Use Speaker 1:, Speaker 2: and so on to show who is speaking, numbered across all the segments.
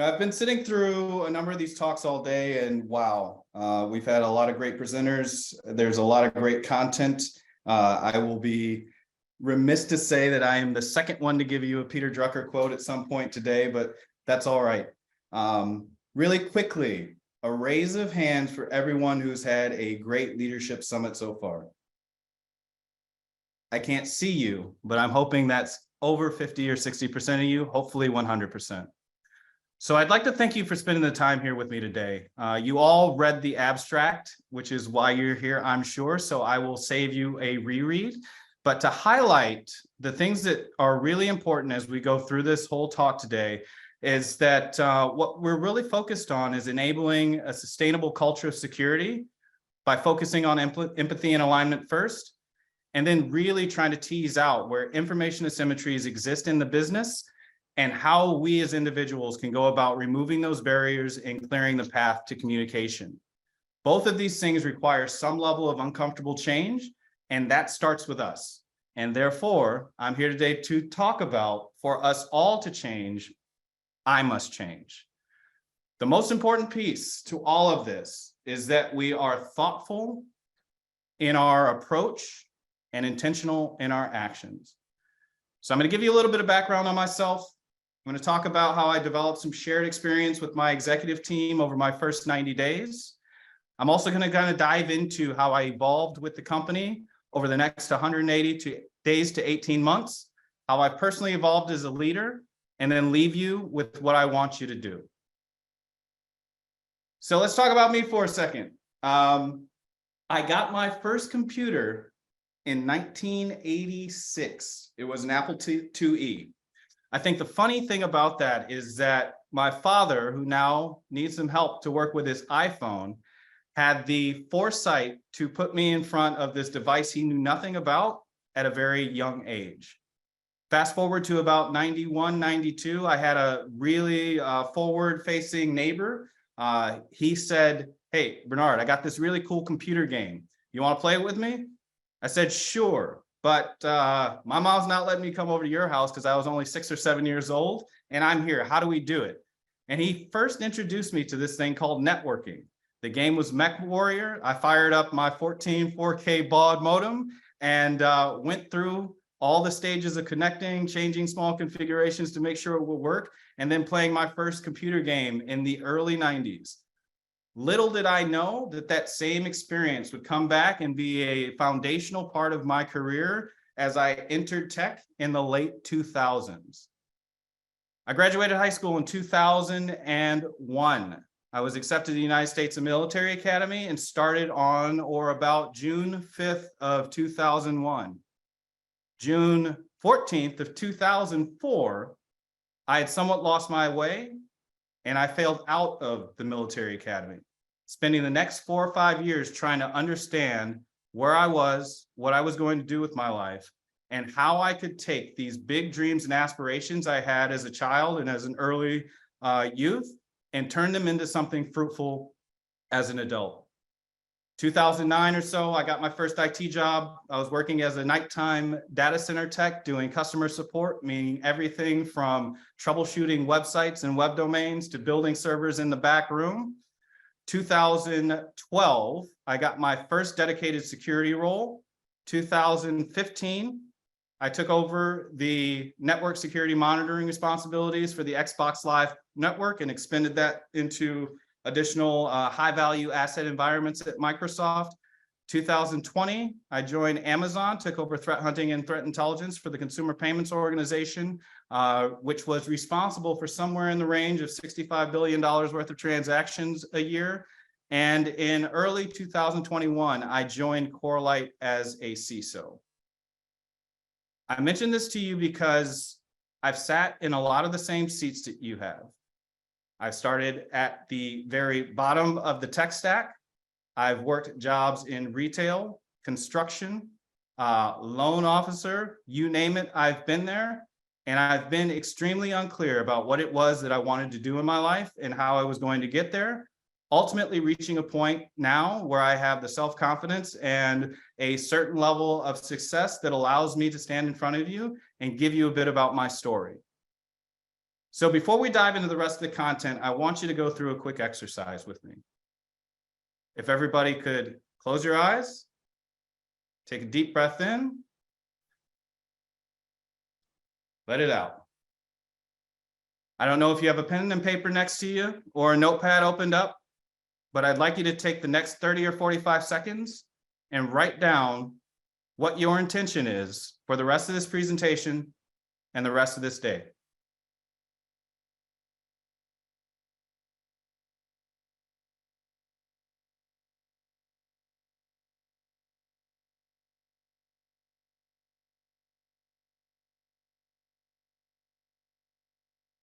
Speaker 1: I've been sitting through a number of these talks all day, and wow, we've had a lot of great presenters. There's a lot of great content. I will be remiss to say that I am the second one to give you a Peter Drucker quote at some point today, but that's all right. Really quickly, a raise of hands for everyone who's had a great leadership summit so far. I can't see you, but I'm hoping that's over 50 or 60% of you, hopefully 100%. So I'd like to thank you for spending the time here with me today. You all read the abstract, which is why you're here, I'm sure. So I will save you a reread. But to highlight the things that are really important as we go through this whole talk today is that what we're really focused on is enabling a sustainable culture of security by focusing on empathy and alignment first, and then really trying to tease out where information asymmetries exist in the business and how we as individuals can go about removing those barriers and clearing the path to communication. Both of these things require some level of uncomfortable change, and that starts with us. And therefore, I'm here today to talk about, for us all to change, I must change. The most important piece to all of this is that we are thoughtful in our approach and intentional in our actions. So I'm going to give you a little bit of background on myself. I'm going to talk about how I developed some shared experience with my executive team over my first 90 days. I'm also going to kind of dive into how I evolved with the company over the next 180 days to 18 months, how I personally evolved as a leader, and then leave you with what I want you to do. So let's talk about me for a second. I got my first computer in 1986. It was an Apple IIe. I think the funny thing about that is that my father, who now needs some help to work with his iPhone, had the foresight to put me in front of this device he knew nothing about at a very young age. Fast forward to about 91, 92, I had a really forward-facing neighbor. He said, "Hey, Bernard, I got this really cool computer game. You want to play it with me?" I said, "Sure. But my mom's not letting me come over to your house because I was only 6 or 7 years old, and I'm here. How do we do it?" And he first introduced me to this thing called networking. The game was Mech Warrior. I fired up my 14 4K baud modem and went through all the stages of connecting, changing small configurations to make sure it would work, and then playing my first computer game in the early 90s. Little did I know that that same experience would come back and be a foundational part of my career as I entered tech in the late 2000s. I graduated high school in 2001. I was accepted to the United States Military Academy and started on or about June 5th of 2001. June 14th of 2004, I had somewhat lost my way and I failed out of the military academy, spending the next 4 or 5 years trying to understand where I was, what I was going to do with my life, and how I could take these big dreams and aspirations I had as a child and as an early youth and turn them into something fruitful as an adult. 2009 or so, I got my first IT job. I was working as a nighttime data center tech doing customer support, meaning everything from troubleshooting websites and web domains to building servers in the back room. 2012, I got my first dedicated security role. 2015, I took over the network security monitoring responsibilities for the Xbox Live network and expanded that into additional high-value asset environments at Microsoft. 2020, I joined Amazon, took over threat hunting and threat intelligence for the consumer payments organization, which was responsible for somewhere in the range of $65 billion worth of transactions a year. And in early 2021, I joined Corelight as a CISO. I mention this to you because I've sat in a lot of the same seats that you have. I started at the very bottom of the tech stack. I've worked jobs in retail, construction, loan officer, you name it, I've been there. And I've been extremely unclear about what it was that I wanted to do in my life and how I was going to get there, ultimately reaching a point now where I have the self-confidence and a certain level of success that allows me to stand in front of you and give you a bit about my story. So before we dive into the rest of the content, I want you to go through a quick exercise with me. If everybody could close your eyes, take a deep breath in, let it out. I don't know if you have a pen and paper next to you or a notepad opened up, but I'd like you to take the next 30 or 45 seconds and write down what your intention is for the rest of this presentation and the rest of this day.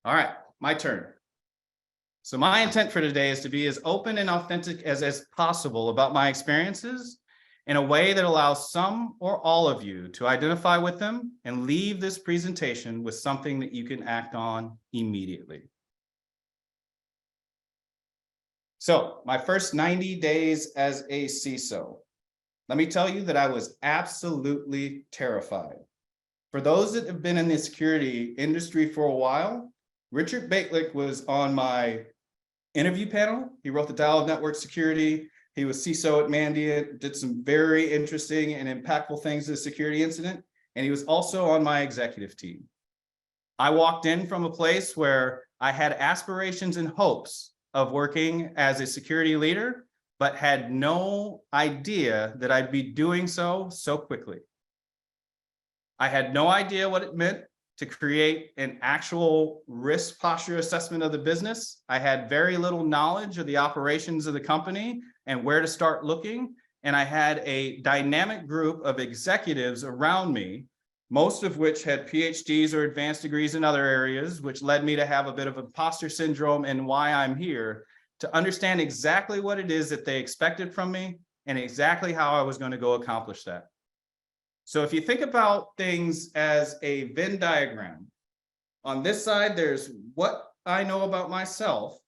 Speaker 1: All right, my turn. So my intent for today is to be as open and authentic as possible about my experiences in a way that allows some or all of you to identify with them and leave this presentation with something that you can act on immediately. So my first 90 days as a CISO, let me tell you that I was absolutely terrified. For those that have been in the security industry for a while, Richard Baitlick was on my interview panel. He wrote the Dial of Network Security. He was CISO at Mandiant, did some very interesting and impactful things in the security incident. And he was also on my executive team. I walked in from a place where I had aspirations and hopes of working as a security leader, but had no idea that I'd be doing so quickly. I had no idea what it meant to create an actual risk posture assessment of the business. I had very little knowledge of the operations of the company and where to start looking. And I had a dynamic group of executives around me, most of which had PhDs or advanced degrees in other areas, which led me to have a bit of imposter syndrome and why I'm here, to understand exactly what it is that they expected from me and exactly how I was going to go accomplish that. So if you think about things as a Venn diagram, on this side, there's what I know about myself.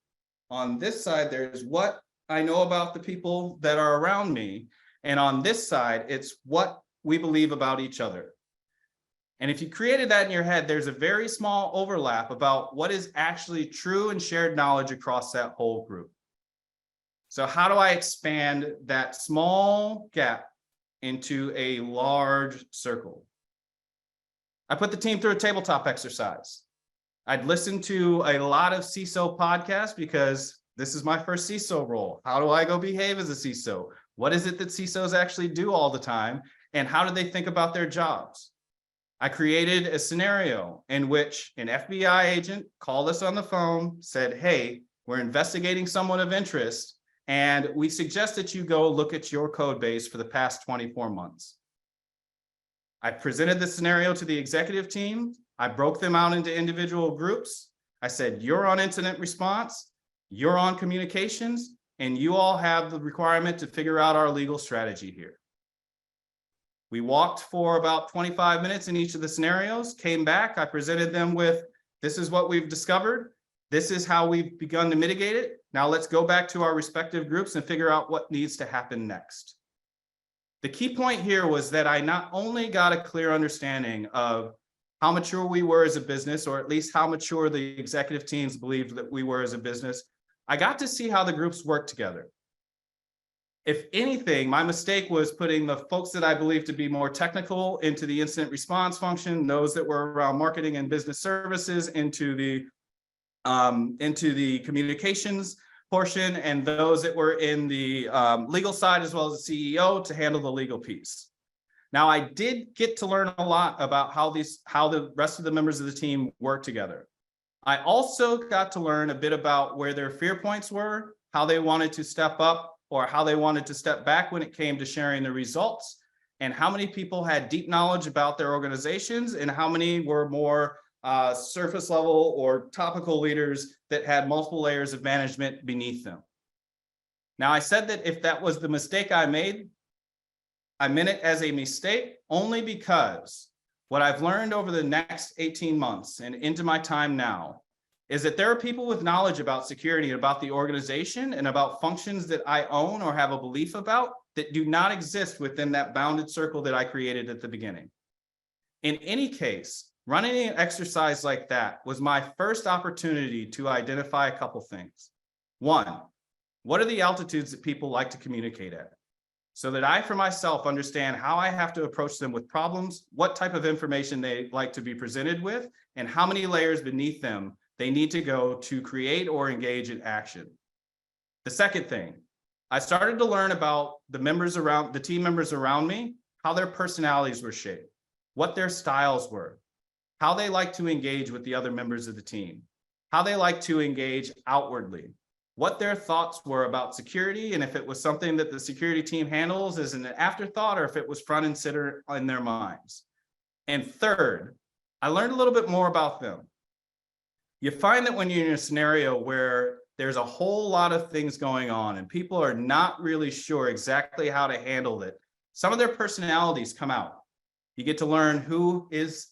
Speaker 1: On this side, there's what I know about the people that are around me. And on this side, it's what we believe about each other. And if you created that in your head, there's a very small overlap about what is actually true and shared knowledge across that whole group. So how do I expand that small gap into a large circle? I put the team through a tabletop exercise. I'd listened to a lot of CISO podcasts because this is my first CISO role. How do I go behave as a CISO? What is it that CISOs actually do all the time? And how do they think about their jobs? I created a scenario in which an FBI agent called us on the phone, said, hey, we're investigating someone of interest, and we suggest that you go look at your code base for the past 24 months. I presented the scenario to the executive team. I broke them out into individual groups. I said, you're on incident response, you're on communications, and you all have the requirement to figure out our legal strategy here. We walked for about 25 minutes in each of the scenarios, came back, I presented them with, this is what we've discovered. This is how we've begun to mitigate it. Now let's go back to our respective groups and figure out what needs to happen next. The key point here was that I not only got a clear understanding of how mature we were as a business, or at least how mature the executive teams believed that we were as a business, I got to see how the groups work together. If anything, my mistake was putting the folks that I believe to be more technical into the incident response function, those that were around marketing and business services into the communications portion, and those that were in the legal side as well as the CEO to handle the legal piece. Now, I did get to learn a lot about how the rest of the members of the team work together. I also got to learn a bit about where their fear points were, how they wanted to step up or how they wanted to step back when it came to sharing the results, and how many people had deep knowledge about their organizations and how many were more surface level or topical leaders that had multiple layers of management beneath them. Now, I said that if that was the mistake I made, I meant it as a mistake only because what I've learned over the next 18 months and into my time now is that there are people with knowledge about security and about the organization and about functions that I own or have a belief about that do not exist within that bounded circle that I created at the beginning. In any case, Running an exercise like that was my first opportunity to identify a couple things. One, what are the altitudes that people like to communicate at? So that I, for myself, understand how I have to approach them with problems, what type of information they like to be presented with, and how many layers beneath them they need to go to create or engage in action. The second thing, I started to learn about the team members around me, how their personalities were shaped, what their styles were, how they like to engage with the other members of the team, how they like to engage outwardly, what their thoughts were about security, and if it was something that the security team handles as an afterthought or if it was front and center in their minds. And third, I learned a little bit more about them. You find that when you're in a scenario where there's a whole lot of things going on and people are not really sure exactly how to handle it, some of their personalities come out. You get to learn who is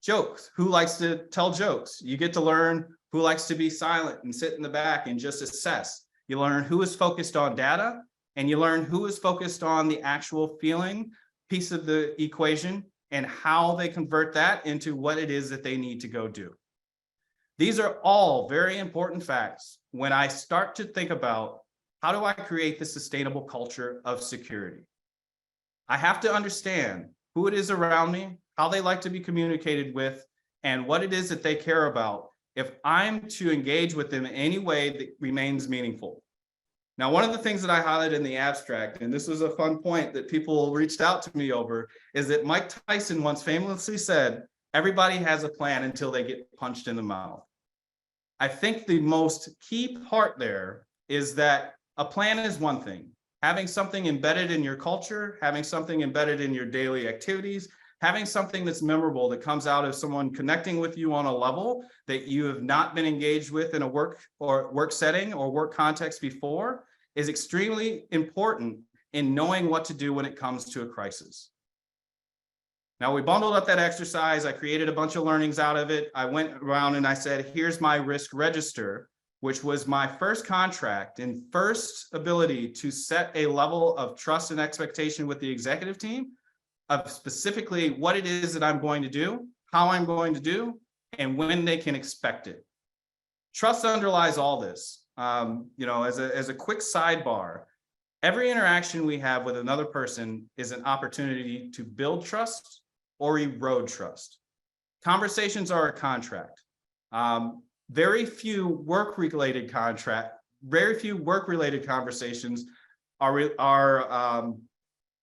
Speaker 1: jokes, who likes to tell jokes. You get to learn who likes to be silent and sit in the back and just assess. You learn who is focused on data, and you learn who is focused on the actual feeling piece of the equation and how they convert that into what it is that they need to go do. These are all very important facts when I start to think about how do I create the sustainable culture of security. I have to understand who it is around me, how they like to be communicated with, and what it is that they care about if I'm to engage with them in any way that remains meaningful. Now, one of the things that I highlighted in the abstract, and this was a fun point that people reached out to me over, is that Mike Tyson once famously said, everybody has a plan until they get punched in the mouth. I think the most key part there is that a plan is one thing. Having something embedded in your culture, having something embedded in your daily activities, having something that's memorable that comes out of someone connecting with you on a level that you have not been engaged with in a work setting or work context before is extremely important in knowing what to do when it comes to a crisis. Now, we bundled up that exercise. I created a bunch of learnings out of it. I went around and I said, here's my risk register, which was my first contract and first ability to set a level of trust and expectation with the executive team of specifically what it is that I'm going to do, how I'm going to do, and when they can expect it. Trust underlies all this. As a quick sidebar, every interaction we have with another person is an opportunity to build trust or erode trust. Conversations are a contract. Very few work-related conversations are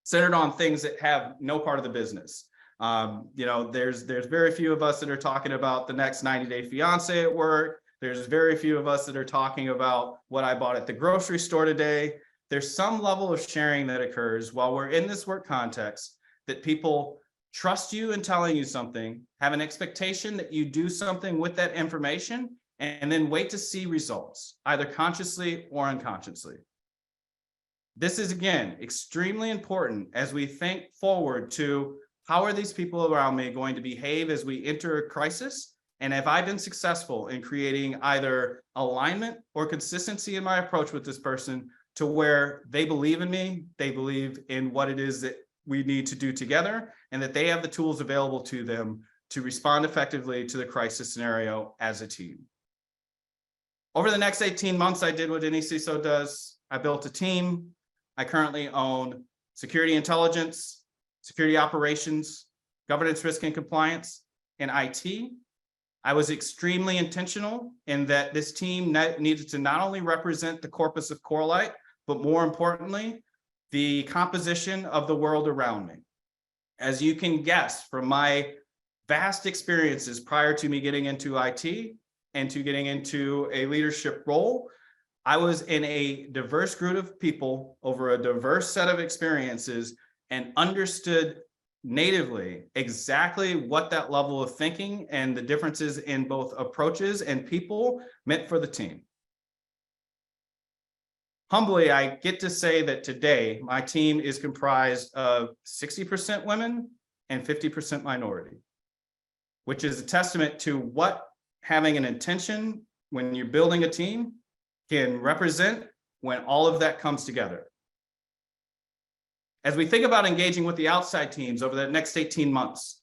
Speaker 1: centered on things that have no part of the business. There's very few of us that are talking about the next 90-day fiance at work. There's very few of us that are talking about what I bought at the grocery store today. There's some level of sharing that occurs while we're in this work context that people trust you in telling you something, have an expectation that you do something with that information, and then wait to see results, either consciously or unconsciously. This is, again, extremely important as we think forward to how are these people around me going to behave as we enter a crisis? And have I been successful in creating either alignment or consistency in my approach with this person to where they believe in me, they believe in what it is that we need to do together, and that they have the tools available to them to respond effectively to the crisis scenario as a team. Over the next 18 months, I did what any CISO does. I built a team. I currently own security intelligence, security operations, governance, risk, and compliance, and IT. I was extremely intentional in that this team needed to not only represent the corpus of Corelight, but more importantly, the composition of the world around me. As you can guess from my vast experiences prior to me getting into IT and to getting into a leadership role, I was in a diverse group of people over a diverse set of experiences and understood natively exactly what that level of thinking and the differences in both approaches and people meant for the team. Humbly, I get to say that today my team is comprised of 60% women and 50% minority, which is a testament to what having an intention when you're building a team can represent when all of that comes together. As we think about engaging with the outside teams over the next 18 months,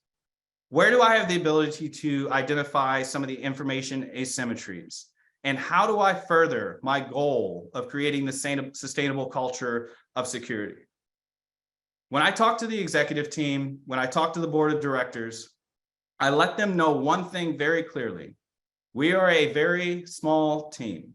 Speaker 1: Where do I have the ability to identify some of the information asymmetries? And how do I further my goal of creating the sustainable culture of security? When I talk to the executive team, when I talk to the board of directors, I let them know one thing very clearly. We are a very small team.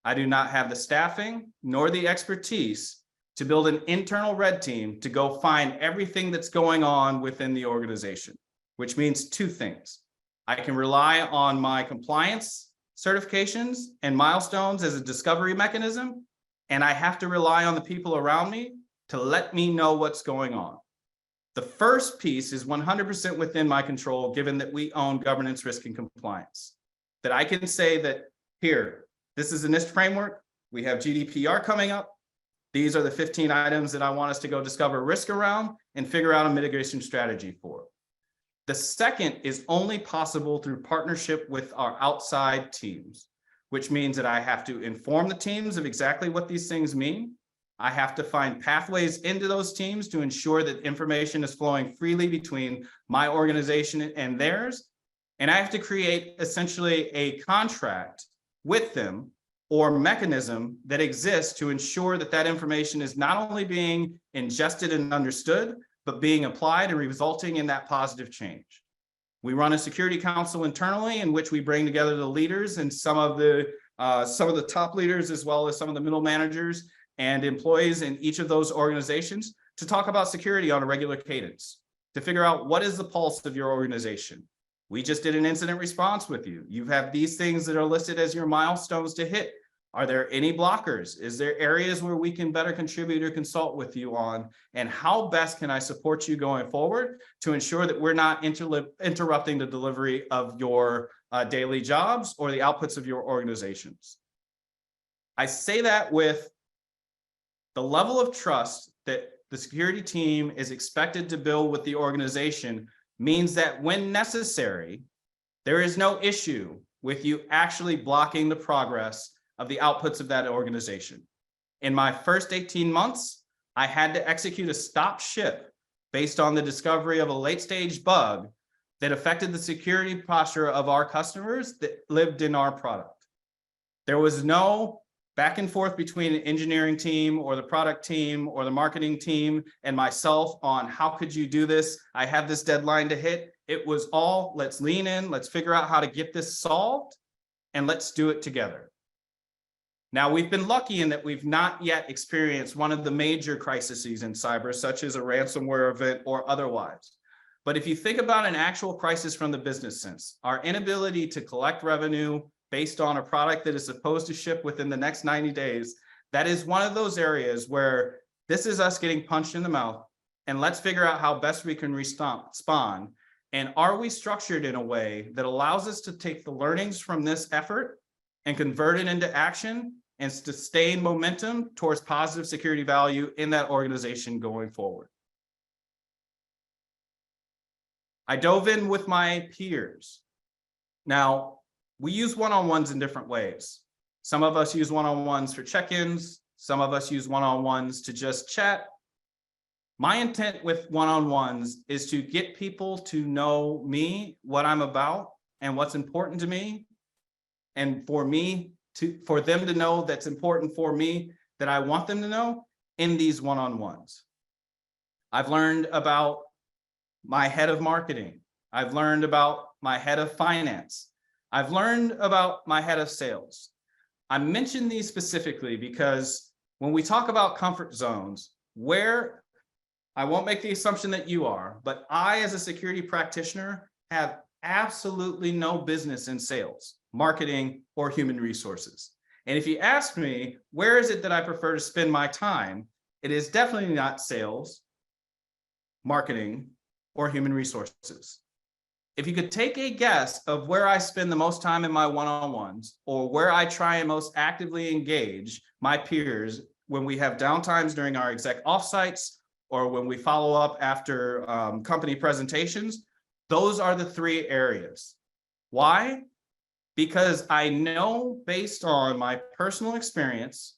Speaker 1: I do not have the staffing nor the expertise to build an internal red team to go find everything that's going on within the organization, which means two things. I can rely on my compliance certifications and milestones as a discovery mechanism, and I have to rely on the people around me to let me know what's going on. The first piece is 100% within my control, given that we own governance, risk, and compliance. That I can say that here, this is a NIST framework. We have GDPR coming up. These are the 15 items that I want us to go discover risk around and figure out a mitigation strategy for. The second is only possible through partnership with our outside teams, which means that I have to inform the teams of exactly what these things mean. I have to find pathways into those teams to ensure that information is flowing freely between my organization and theirs. And I have to create essentially a contract with them or mechanism that exists to ensure that that information is not only being ingested and understood, but being applied and resulting in that positive change. We run a security council internally in which we bring together the leaders and some of the top leaders, as well as some of the middle managers and employees in each of those organizations to talk about security on a regular cadence, to figure out what is the pulse of your organization. We just did an incident response with you. You have these things that are listed as your milestones to hit. Are there any blockers? Is there areas where we can better contribute or consult with you on? And how best can I support you going forward to ensure that we're not interrupting the delivery of your daily jobs or the outputs of your organizations? I say that with the level of trust that the security team is expected to build with the organization means that when necessary, there is no issue with you actually blocking the progress of the outputs of that organization. In my first 18 months, I had to execute a stop ship based on the discovery of a late stage bug that affected the security posture of our customers that lived in our product. There was no back and forth between an engineering team or the product team or the marketing team and myself on how could you do this? I have this deadline to hit. It was all, let's lean in, let's figure out how to get this solved, and let's do it together. Now, we've been lucky in that we've not yet experienced one of the major crises in cyber, such as a ransomware event or otherwise. But if you think about an actual crisis from the business sense, our inability to collect revenue based on a product that is supposed to ship within the next 90 days, that is one of those areas where this is us getting punched in the mouth, and let's figure out how best we can respond. And are we structured in a way that allows us to take the learnings from this effort and convert it into action and sustain momentum towards positive security value in that organization going forward? I dove in with my peers. Now, we use one-on-ones in different ways. Some of us use one-on-ones for check-ins. Some of us use one-on-ones to just chat. My intent with one-on-ones is to get people to know me, what I'm about, and what's important to me, and for them to know that's important for me, that I want them to know in these one-on-ones. I've learned about my head of marketing. I've learned about my head of finance. I've learned about my head of sales. I mention these specifically because when we talk about comfort zones, where I won't make the assumption that you are, but I, as a security practitioner, have absolutely no business in sales, marketing, or human resources. And if you ask me, where is it that I prefer to spend my time? It is definitely not sales, marketing, or human resources. If you could take a guess of where I spend the most time in my one-on-ones, or where I try and most actively engage my peers when we have downtimes during our exec offsites, or when we follow up after company presentations, those are the three areas. Why? Because I know, based on my personal experience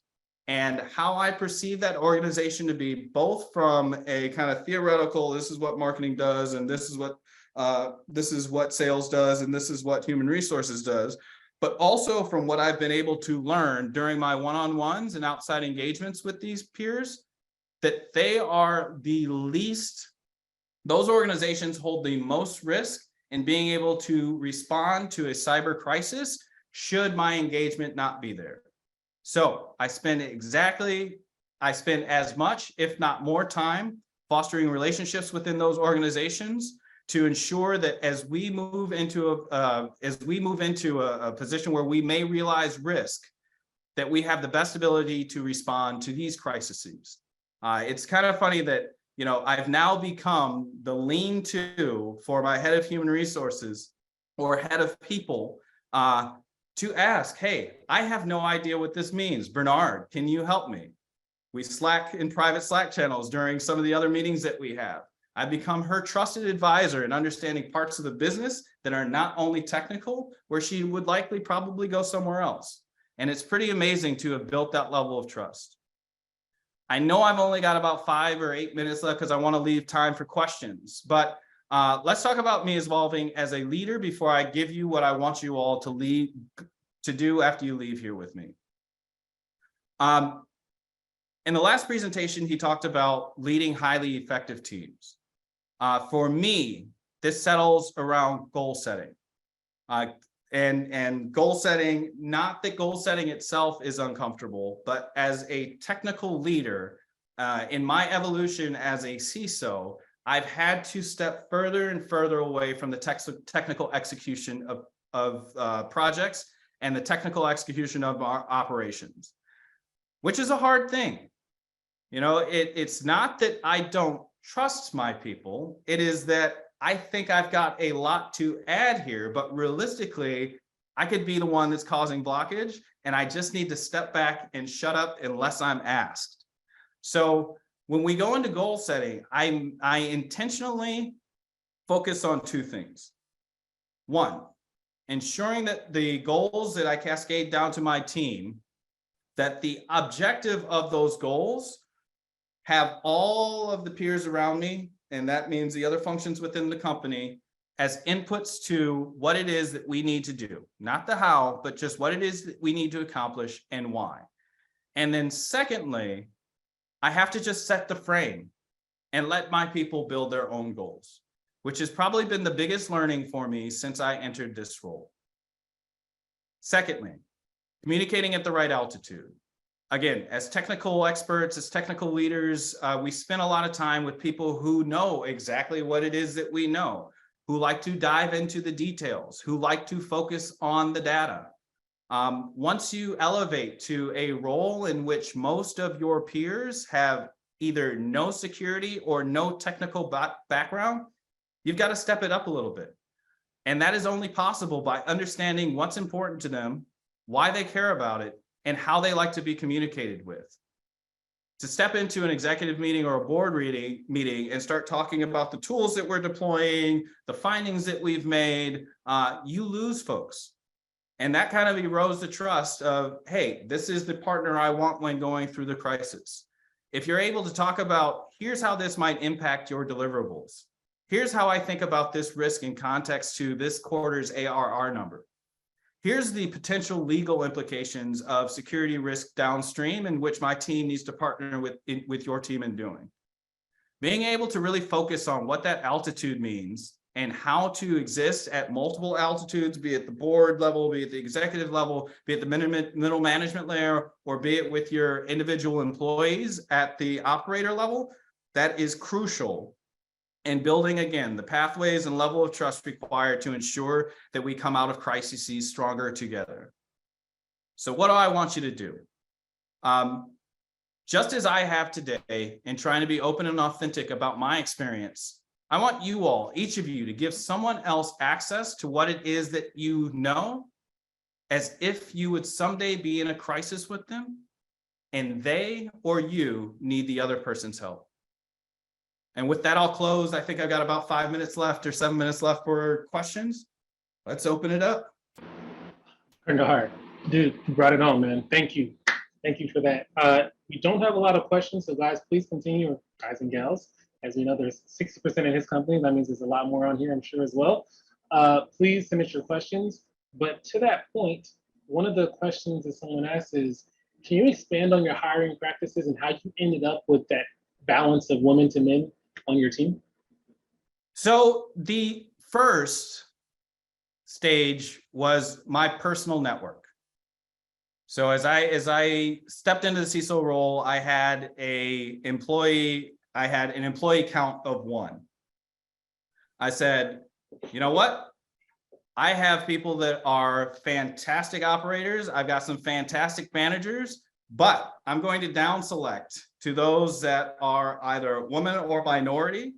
Speaker 1: and how I perceive that organization to be, both from a kind of theoretical, this is what marketing does, and this is what this is what sales does, and this is what human resources does, but also from what I've been able to learn during my one-on-ones and outside engagements with these peers, that they are the least, those organizations hold the most risk in being able to respond to a cyber crisis should my engagement not be there. So I spend as much, if not more time, fostering relationships within those organizations to ensure that as we move into a position where we may realize risk, that we have the best ability to respond to these crises. It's kind of funny that, you know, I've now become the lean-to for my head of human resources or head of people to ask, hey, I have no idea what this means. Bernard, can you help me? We Slack in private Slack channels during some of the other meetings that we have. I've become her trusted advisor in understanding parts of the business that are not only technical, where she would likely probably go somewhere else. And it's pretty amazing to have built that level of trust. I know I've only got about 5 or 8 minutes left because I want to leave time for questions, but let's talk about me evolving as a leader before I give you what I want you all to do after you leave here with me. In the last presentation, he talked about leading highly effective teams. For me, this settles around goal setting. And goal setting, not that goal setting itself is uncomfortable, but as a technical leader, in my evolution as a CISO, I've had to step further and further away from the technical execution of projects and the technical execution of our operations, which is a hard thing. You know, it's not that I don't trust my people. It is that I think I've got a lot to add here, but realistically, I could be the one that's causing blockage, and I just need to step back and shut up unless I'm asked. So when we go into goal setting, I intentionally focus on 2 things. 1, ensuring that the goals that I cascade down to my team, that the objective of those goals have all of the peers around me, and that means the other functions within the company, as inputs to what it is that we need to do. Not the how, but just what it is that we need to accomplish and why. And then secondly, I have to just set the frame and let my people build their own goals, which has probably been the biggest learning for me since I entered this role. Secondly, communicating at the right altitude. Again, as technical experts, as technical leaders, we spend a lot of time with people who know exactly what it is that we know, who like to dive into the details, who like to focus on the data. Once you elevate to a role in which most of your peers have either no security or no technical background, you've got to step it up a little bit. And that is only possible by understanding what's important to them, why they care about it, and how they like to be communicated with. To step into an executive meeting or a board meeting and start talking about the tools that we're deploying, the findings that we've made, you lose folks. And that kind of erodes the trust of, hey, this is the partner I want when going through the crisis. If you're able to talk about, here's how this might impact your deliverables. Here's how I think about this risk in context to this quarter's ARR number. Here's the potential legal implications of security risk downstream in which my team needs to partner with your team in doing. Being able to really focus on what that altitude means and how to exist at multiple altitudes, be it the board level, be it the executive level, be it the middle management layer, or be it with your individual employees at the operator level, that is crucial. And building, again, the pathways and level of trust required to ensure that we come out of crises stronger together. So what do I want you to do? Just as I have today in trying to be open and authentic about my experience, I want you all, each of you, to give someone else access to what it is that you know, as if you would someday be in a crisis with them, and they or you need the other person's help. And with that, I'll close. I think I've got about 5 minutes left or 7 minutes left for questions. Let's open it up.
Speaker 2: Bernard, dude, you brought it on, man. Thank you. Thank you for that. We don't have a lot of questions, so guys, please continue, guys and gals. As we know, there's 60% of his company. That means there's a lot more on here, I'm sure, as well. Please submit your questions. But to that point, one of the questions that someone asked is, can you expand on your hiring practices and how you ended up with that balance of women to men on your team?
Speaker 1: So the first stage was my personal network. So as I stepped into the CISO role, I had an employee count of 1. I said, you know what? I have people that are fantastic operators. I've got some fantastic managers, but I'm going to down select to those that are either women or minority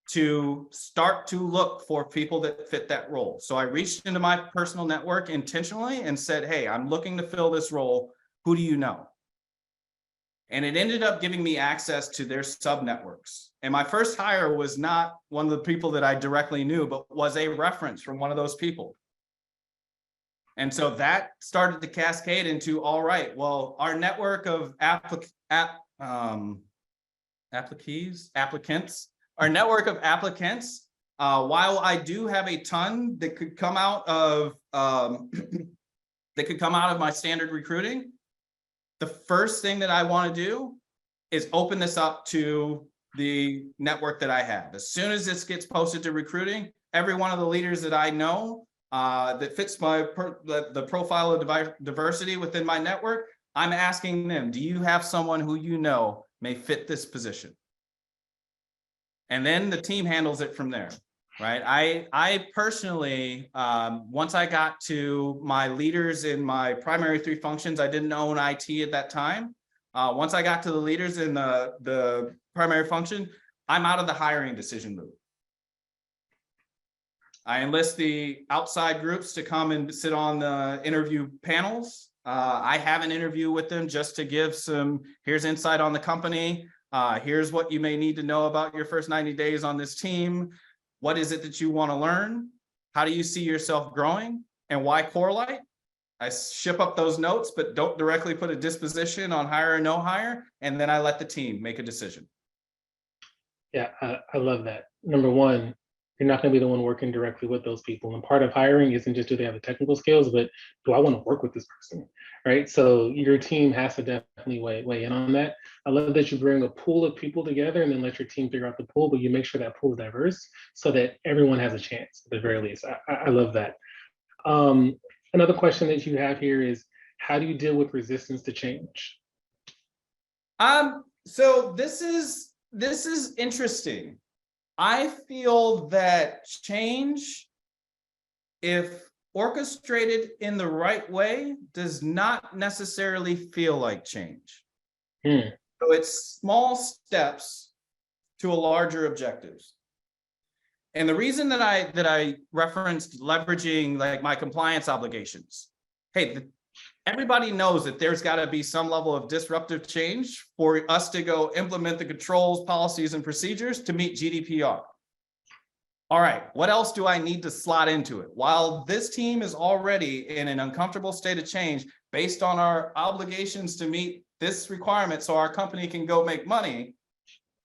Speaker 1: to start to look for people that fit that role. So I reached into my personal network intentionally and said, hey, I'm looking to fill this role. Who do you know? And it ended up giving me access to their sub networks. And my first hire was not one of the people that I directly knew, but was a reference from one of those people. And so that started to cascade into, all right, well, our network of applicants, our network of applicants, while I do have a ton that could come out of my standard recruiting, the first thing that I want to do is open this up to the network that I have. As soon as this gets posted to recruiting, every one of the leaders that I know that fits the profile of diversity within my network, I'm asking them, do you have someone who you know may fit this position? And then the team handles it from there, right? I personally, once I got to my leaders in my primary 3 functions, I didn't own IT at that time. Once I got to the leaders in the primary function, I'm out of the hiring decision loop. I enlist the outside groups to come and sit on the interview panels. I have an interview with them just to give here's insight on the company. Here's what you may need to know about your first 90 days on this team. What is it that you want to learn? How do you see yourself growing? And why Corelight? I ship up those notes, but don't directly put a disposition on hire or no hire. And then I let the team make a decision.
Speaker 2: Yeah, I love that. Number one, you're not going to be the one working directly with those people. And part of hiring isn't just do they have the technical skills, but do I want to work with this person, right? So your team has to definitely weigh in on that. I love that you bring a pool of people together and then let your team figure out the pool, but you make sure that pool is diverse so that everyone has a chance at the very least. I love that. Another question that you have here is, how do you deal with resistance to change?
Speaker 1: So this is interesting. I feel that change, if orchestrated in the right way, does not necessarily feel like change. So it's small steps to a larger objectives. And the reason that I referenced leveraging like my compliance obligations, hey, everybody knows that there's got to be some level of disruptive change for us to go implement the controls, policies, and procedures to meet GDPR. All right, what else do I need to slot into it? While this team is already in an uncomfortable state of change based on our obligations to meet this requirement so our company can go make money,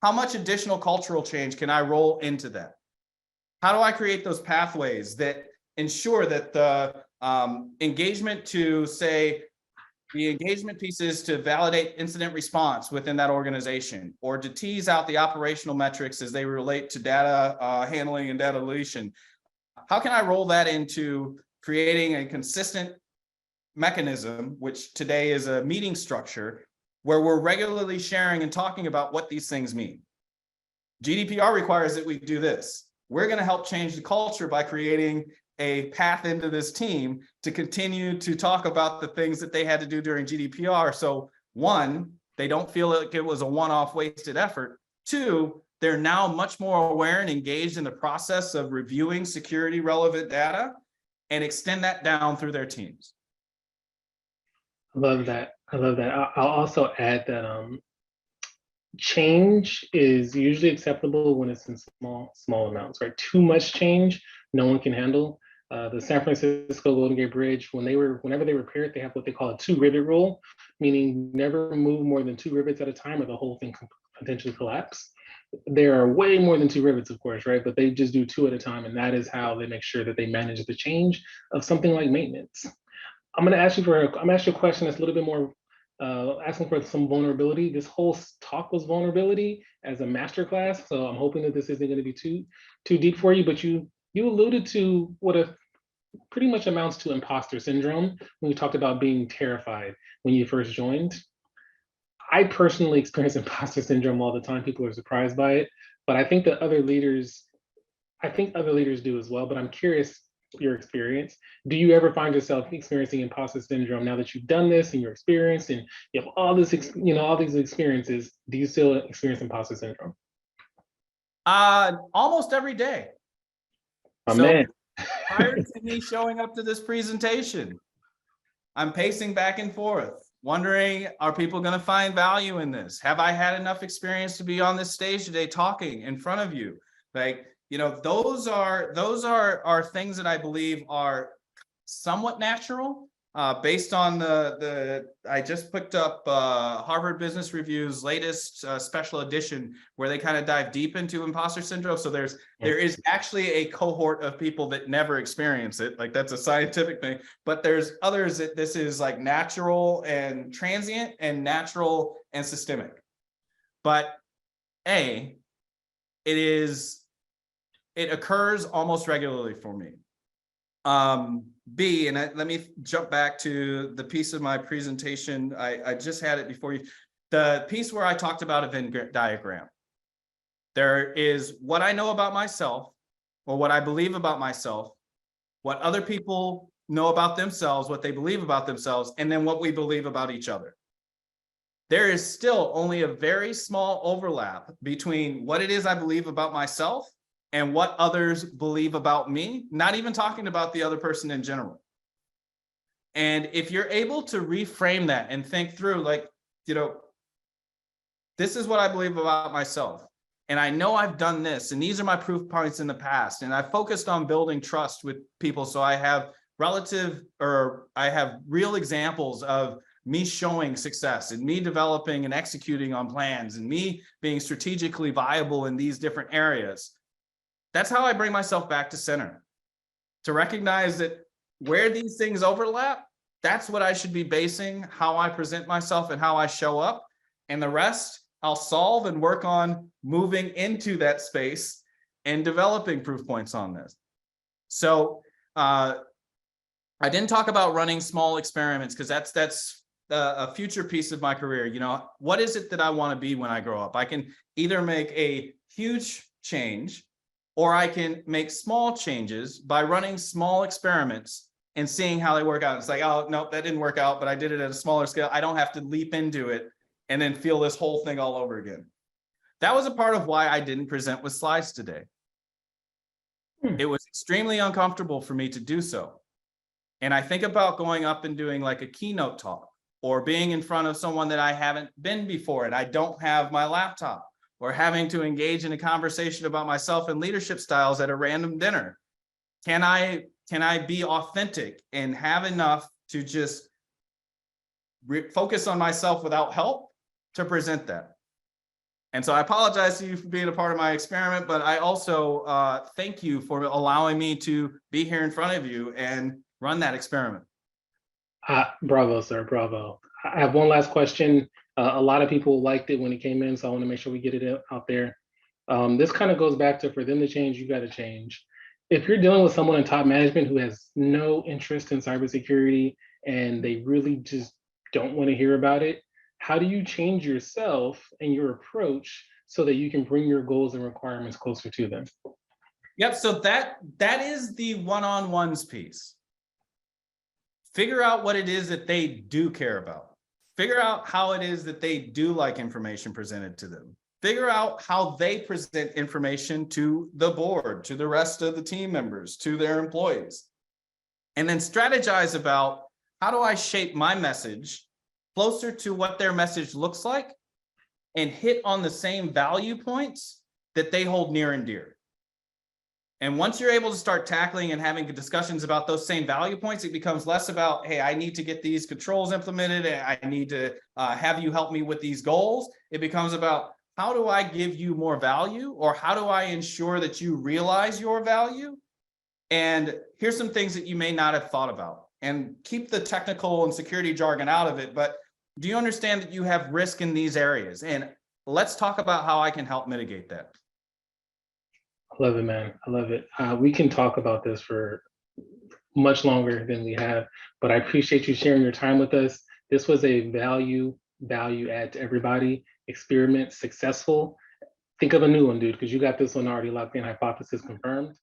Speaker 1: how much additional cultural change can I roll into that? How do I create those pathways that ensure that the engagement to say, the engagement pieces to validate incident response within that organization, or to tease out the operational metrics as they relate to data handling and data deletion? How can I roll that into creating a consistent mechanism, which today is a meeting structure, where we're regularly sharing and talking about what these things mean? GDPR requires that we do this. We're going to help change the culture by creating a path into this team to continue to talk about the things that they had to do during GDPR. So 1, they don't feel like it was a one-off wasted effort. 2, they're now much more aware and engaged in the process of reviewing security relevant data and extend that down through their teams.
Speaker 2: I love that. I'll also add that change is usually acceptable when it's in small amounts, right? Too much change, no one can handle. The San Francisco Golden Gate Bridge, whenever they repair it, they have what they call a 2-rivet rule, meaning never move more than 2 rivets at a time or the whole thing can potentially collapse. there are way more than two rivets, of course, right? But they just do two at a time, and that is how they make sure that they manage the change of something like maintenance. I'm gonna ask you a question that's a little bit more asking for some vulnerability. This whole talk was vulnerability as a master class, so I'm hoping that this isn't going to be too deep for you. But you alluded to what a pretty much amounts to imposter syndrome when you talked about being terrified when you first joined. I personally experience imposter syndrome all the time. People are surprised by it, but I think other leaders do as well. But I'm curious your experience. Do you ever find yourself experiencing imposter syndrome now that you've done this and you're experienced and you have all this, all these experiences? Do you still experience imposter syndrome?
Speaker 1: Almost every day.
Speaker 2: My
Speaker 1: So
Speaker 2: man.
Speaker 1: prior to me showing up to this presentation, I'm pacing back and forth, wondering, are people going to find value in this? Have I had enough experience to be on this stage today talking in front of you? Like, those are things that I believe are somewhat natural, based on I just picked up Harvard Business Review's latest special edition where they kind of dive deep into imposter syndrome. So there is actually a cohort of people that never experience it. Like, that's a scientific thing, but there's others that this is like natural and transient and natural and systemic. But it occurs almost regularly for me. B, and let me jump back to the piece of my presentation. I just had it before you. The piece where I talked about a Venn diagram. There is what I know about myself, or what I believe about myself, what other people know about themselves, what they believe about themselves, and then what we believe about each other. There is still only a very small overlap between what it is I believe about myself and what others believe about me, not even talking about the other person in general. And if you're able to reframe that and think through, like, this is what I believe about myself, and I know I've done this, and these are my proof points in the past, and I focused on building trust with people, so I have real examples of me showing success and me developing and executing on plans and me being strategically viable in these different areas. That's how I bring myself back to center, to recognize that where these things overlap, that's what I should be basing how I present myself and how I show up. And the rest, I'll solve and work on moving into that space and developing proof points on this. So I didn't talk about running small experiments because that's a future piece of my career. What is it that I want to be when I grow up? I can either make a huge change, or I can make small changes by running small experiments and seeing how they work out. It's like, oh, no, that didn't work out, but I did it at a smaller scale. I don't have to leap into it and then feel this whole thing all over again. That was a part of why I didn't present with slides today. It was extremely uncomfortable for me to do so. And I think about going up and doing like a keynote talk, or being in front of someone that I haven't been before and I don't have my laptop, or having to engage in a conversation about myself and leadership styles at a random dinner. Can I be authentic and have enough to just focus on myself without help to present that? And so I apologize to you for being a part of my experiment, but I also thank you for allowing me to be here in front of you and run that experiment.
Speaker 2: Bravo, sir, bravo. I have one last question. A lot of people liked it when it came in, so I want to make sure we get it out there. This kind of goes back to, for them to change, you got to change. If you're dealing with someone in top management who has no interest in cybersecurity and they really just don't want to hear about it, how do you change yourself and your approach so that you can bring your goals and requirements closer to them?
Speaker 1: Yep, so that is the one-on-ones piece. Figure out what it is that they do care about. Figure out how it is that they do like information presented to them. Figure out how they present information to the board, to the rest of the team members, to their employees. And then strategize about, how do I shape my message closer to what their message looks like and hit on the same value points that they hold near and dear. And once you're able to start tackling and having discussions about those same value points, it becomes less about, hey, I need to get these controls implemented, and I need to have you help me with these goals. It becomes about, how do I give you more value, or how do I ensure that you realize your value? And here's some things that you may not have thought about, and keep the technical and security jargon out of it. But do you understand that you have risk in these areas? And let's talk about how I can help mitigate that.
Speaker 2: I love it, man. I love it. We can talk about this for much longer than we have, but I appreciate you sharing your time with us. This was a value add to everybody. Experiment successful. Think of a new one, dude, because you got this one already locked in, hypothesis confirmed.